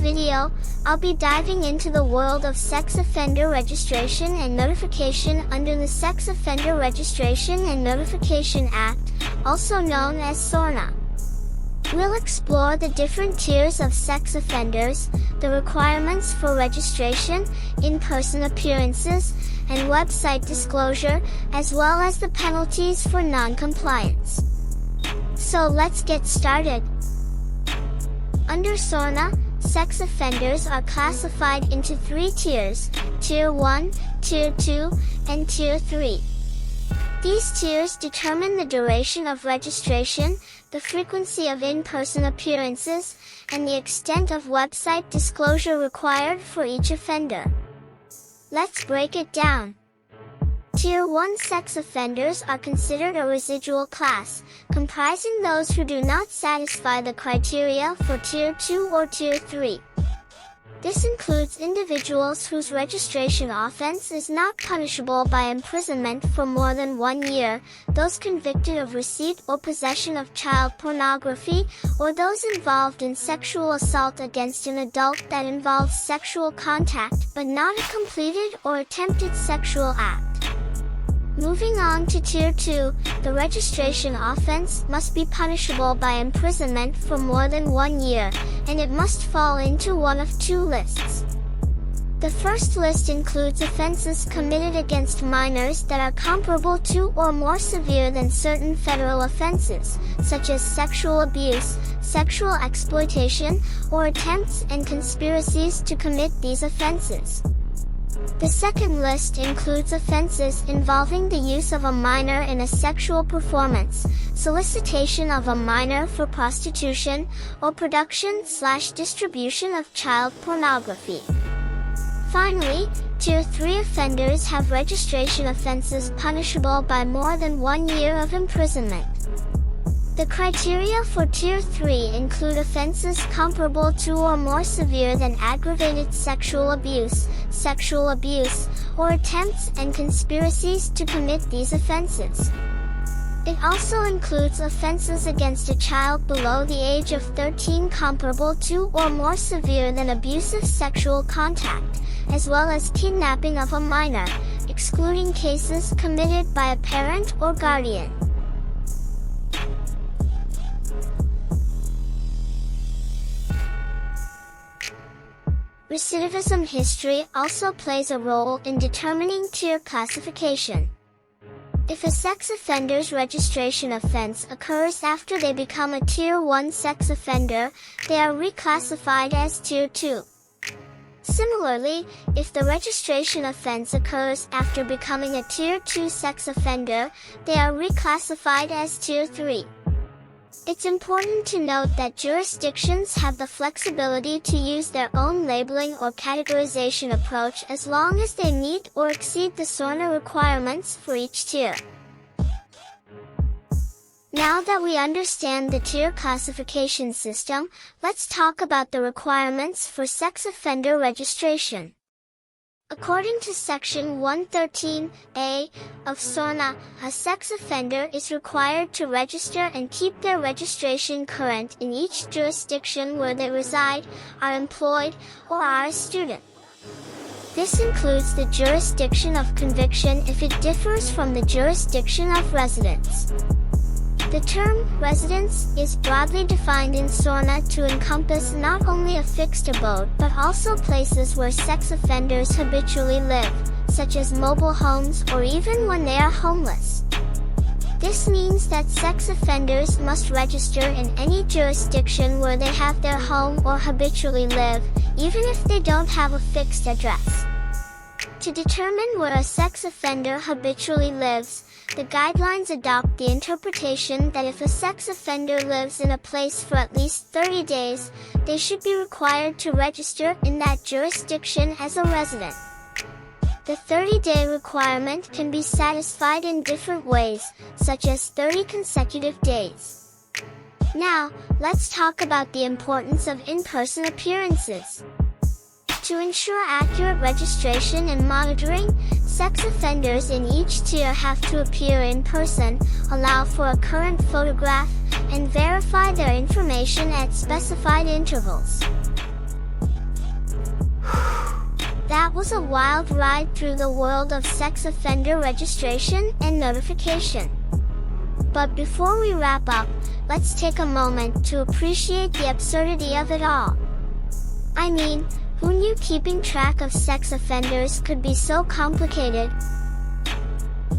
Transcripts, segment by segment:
video, I'll be diving into the world of sex offender registration and notification under the Sex Offender Registration and Notification Act, also known as SORNA. We'll explore the different tiers of sex offenders, the requirements for registration, in-person appearances, and website disclosure, as well as the penalties for non-compliance. So let's get started. Under SORNA, sex offenders are classified into 3 tiers: Tier 1, Tier 2, and Tier 3. These tiers determine the duration of registration, the frequency of in-person appearances, and the extent of website disclosure required for each offender. Let's break it down. Tier 1 sex offenders are considered a residual class, comprising those who do not satisfy the criteria for Tier 2 or Tier 3. This includes individuals whose registration offense is not punishable by imprisonment for more than 1 year, those convicted of receipt or possession of child pornography, or those involved in sexual assault against an adult that involves sexual contact but not a completed or attempted sexual act. Moving on to Tier 2, the registration offense must be punishable by imprisonment for more than 1 year, and it must fall into one of 2 lists. The first list includes offenses committed against minors that are comparable to or more severe than certain federal offenses, such as sexual abuse, sexual exploitation, or attempts and conspiracies to commit these offenses. The second list includes offenses involving the use of a minor in a sexual performance, solicitation of a minor for prostitution, or production/distribution of child pornography. Finally, Tier 3 offenders have registration offenses punishable by more than 1 year of imprisonment. The criteria for Tier 3 include offenses comparable to or more severe than aggravated sexual abuse, or attempts and conspiracies to commit these offenses. It also includes offenses against a child below the age of 13 comparable to or more severe than abusive sexual contact, as well as kidnapping of a minor, excluding cases committed by a parent or guardian. Recidivism history also plays a role in determining tier classification. If a sex offender's registration offense occurs after they become a Tier 1 sex offender, they are reclassified as Tier 2. Similarly, if the registration offense occurs after becoming a Tier 2 sex offender, they are reclassified as Tier 3. It's important to note that jurisdictions have the flexibility to use their own labeling or categorization approach as long as they meet or exceed the SORNA requirements for each tier. Now that we understand the tier classification system, let's talk about the requirements for sex offender registration. According to Section 113A of SORNA, a sex offender is required to register and keep their registration current in each jurisdiction where they reside, are employed, or are a student. This includes the jurisdiction of conviction if it differs from the jurisdiction of residence. The term residence is broadly defined in SORNA to encompass not only a fixed abode but also places where sex offenders habitually live, such as mobile homes or even when they are homeless. This means that sex offenders must register in any jurisdiction where they have their home or habitually live, even if they don't have a fixed address. To determine where a sex offender habitually lives, the guidelines adopt the interpretation that if a sex offender lives in a place for at least 30 days, they should be required to register in that jurisdiction as a resident. The 30-day requirement can be satisfied in different ways, such as 30 consecutive days. Now, let's talk about the importance of in-person appearances. To ensure accurate registration and monitoring, sex offenders in each tier have to appear in person, allow for a current photograph, and verify their information at specified intervals. That was a wild ride through the world of sex offender registration and notification. But before we wrap up, let's take a moment to appreciate the absurdity of it all. I mean, who knew keeping track of sex offenders could be so complicated?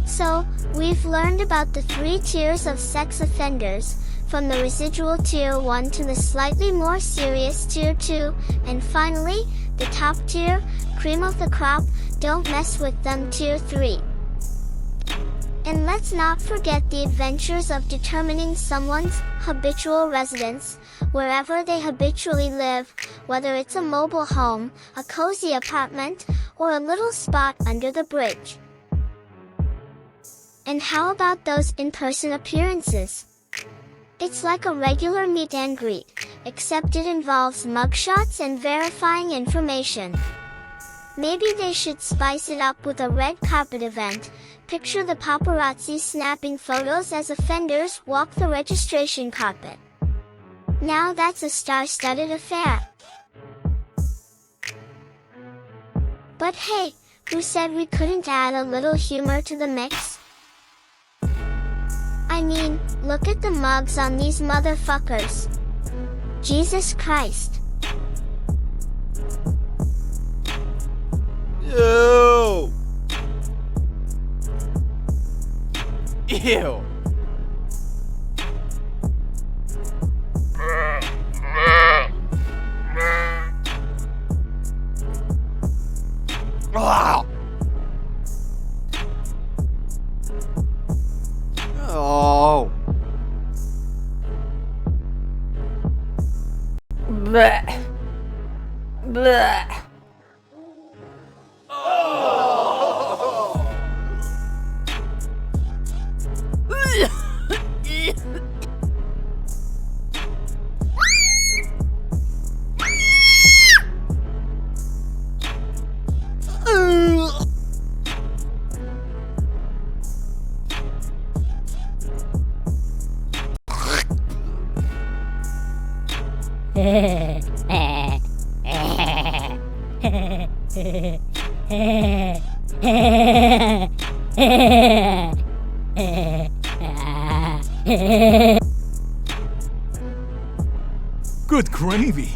So, we've learned about the 3 tiers of sex offenders, from the residual tier 1 to the slightly more serious tier 2, and finally, the top tier, cream of the crop, don't mess with them tier 3. And let's not forget the adventures of determining someone's habitual residence, wherever they habitually live, whether it's a mobile home, a cozy apartment, or a little spot under the bridge. And how about those in-person appearances? It's like a regular meet and greet, except it involves mugshots and verifying information. Maybe they should spice it up with a red carpet event. Picture the paparazzi snapping photos as offenders walk the registration carpet. Now that's a star-studded affair. But hey, who said we couldn't add a little humor to the mix? I mean, look at the mugs on these motherfuckers. Jesus Christ. Ew! Ew! Ah! Oh! Blech! Blech! Good gravy.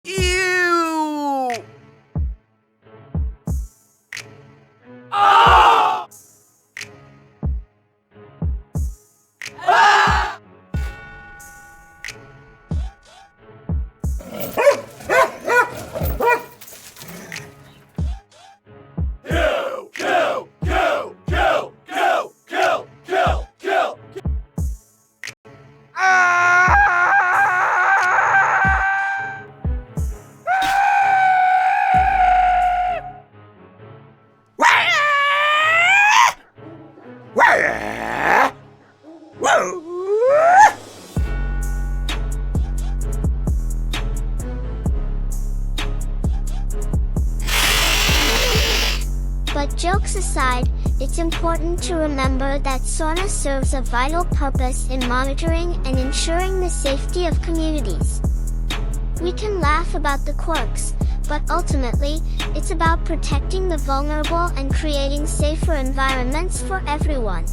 Ew! But jokes aside, it's important to remember that SORNA serves a vital purpose in monitoring and ensuring the safety of communities. We can laugh about the quirks, but ultimately, it's about protecting the vulnerable and creating safer environments for everyone.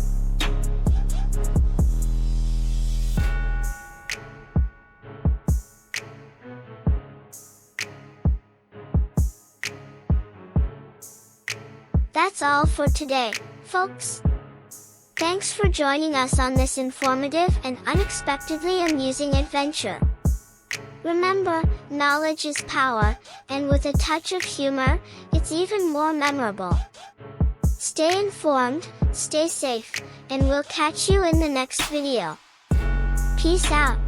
That's all for today, folks. Thanks for joining us on this informative and unexpectedly amusing adventure. Remember, knowledge is power, and with a touch of humor, it's even more memorable. Stay informed, stay safe, and we'll catch you in the next video. Peace out.